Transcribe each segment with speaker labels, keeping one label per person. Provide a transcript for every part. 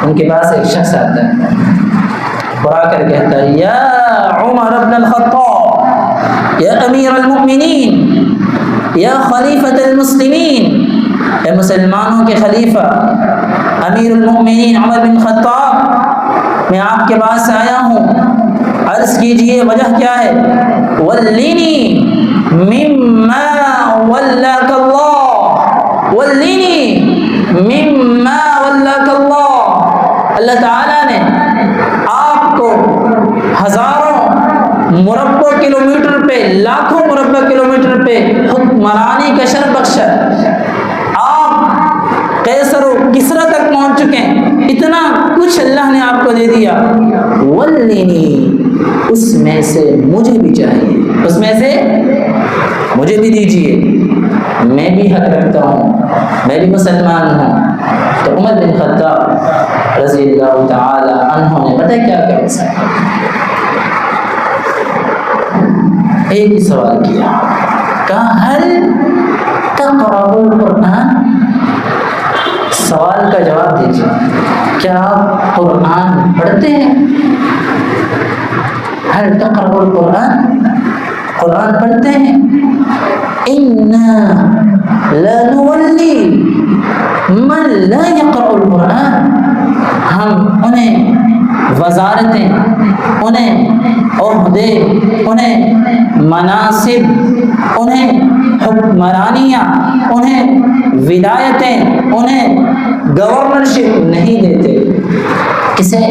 Speaker 1: ان کے پاس ایک شخص آتا ہے اور آ کر کہتا ہے یا عمر بن الخطاب، یا امیر المؤمنین، یا خلیفۃ المسلمین، اے مسلمانوں کے خلیفہ امیر المؤمنین عمر بن خطاب، میں آپ کے پاس آیا ہوں، عرض کیجئے وجہ کیا ہے؟ ولینی مما ولاک اللہ، ولینی مما ولاک اللہ، اللہ تعالیٰ نے آپ کو ہزاروں مربع کلومیٹر پہ، لاکھوں مربع کلومیٹر پہ حکمرانی کا شرف بخشا، آپ قیصر و کسریٰ تک پہنچ چکے ہیں، اتنا کچھ اللہ نے آپ کو دے دیا، ولینی اس میں سے مجھے بھی چاہیے، اس میں سے مجھے بھی دیجیے، میں بھی حق رکھتا ہوں، میں بھی مسلمان ہوں۔ تو عمر بن خطاب رضی اللہ تعالی عنہ نے پتہ کیا کہا؟ ایک ہی سوال کیا، کہا هل تقرأ القرآن؟ سوال کا جواب دیجیے، کیا آپ قرآن پڑھتے ہیں؟ هل تقرأ القرآن؟ قرآن پڑھتے ہیں؟ اِنَّا لَنُوَلِّي مَنْ لَا يَقرأ القرآن، ہم انہیں وزارتیں، انہیں عہدے، انہیں مناصب، انہیں حکمرانیاں، انہیں ولایتیں، انہیں گورنرشپ نہیں دیتے۔ کسے؟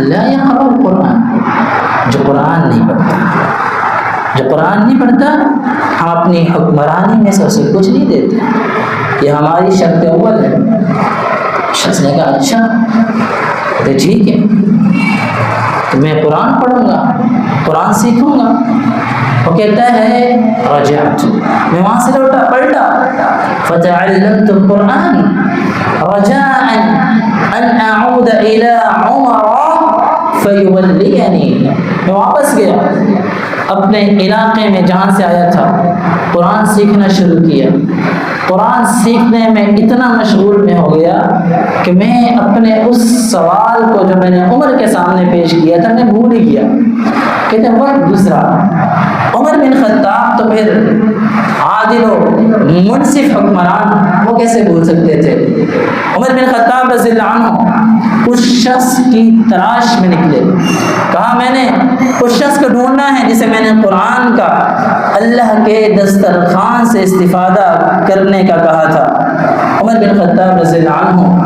Speaker 1: لا يقرأ القرآن، جو قرآن نہیں پڑھتا، جو قرآن نہیں پڑھتا ہم اپنی حکمرانی میں سے اسے کچھ نہیں دیتے، یہ ہماری شرط اول ہے۔ شخص نے کہا اچھا تو ٹھیک ہے، تو میں قرآن پڑھوں گا، قرآن سیکھوں گا۔ وہ کہتا ہے رجعت، میں وہاں سے لوٹا پلٹا، فتعلمت القرآن رجاء ان اعود الى عمر فیولینی، میں واپس گیا اپنے علاقے میں جہاں سے آیا تھا، قرآن سیکھنا شروع کیا، قرآن سیکھنے میں اتنا مشغول میں ہو گیا کہ میں اپنے اس سوال کو جو میں نے عمر کے سامنے پیش کیا تھا میں بھول ہی گیا۔ کہتے ہیں وقت گزرا، عمر بن خطاب تو پھر عادل و منصف حکمران، وہ کیسے بھول سکتے تھے؟ عمر بن خطاب رضی اللہ عنہ اس شخص کی تلاش میں نکلے، کہا میں نے اس شخص کو ڈھونڈنا ہے جسے میں نے قرآن کا اللہ کے دسترخوان سے استفادہ کرنے کا کہا تھا۔ عمر بن خطاب رضی اللہ عنہ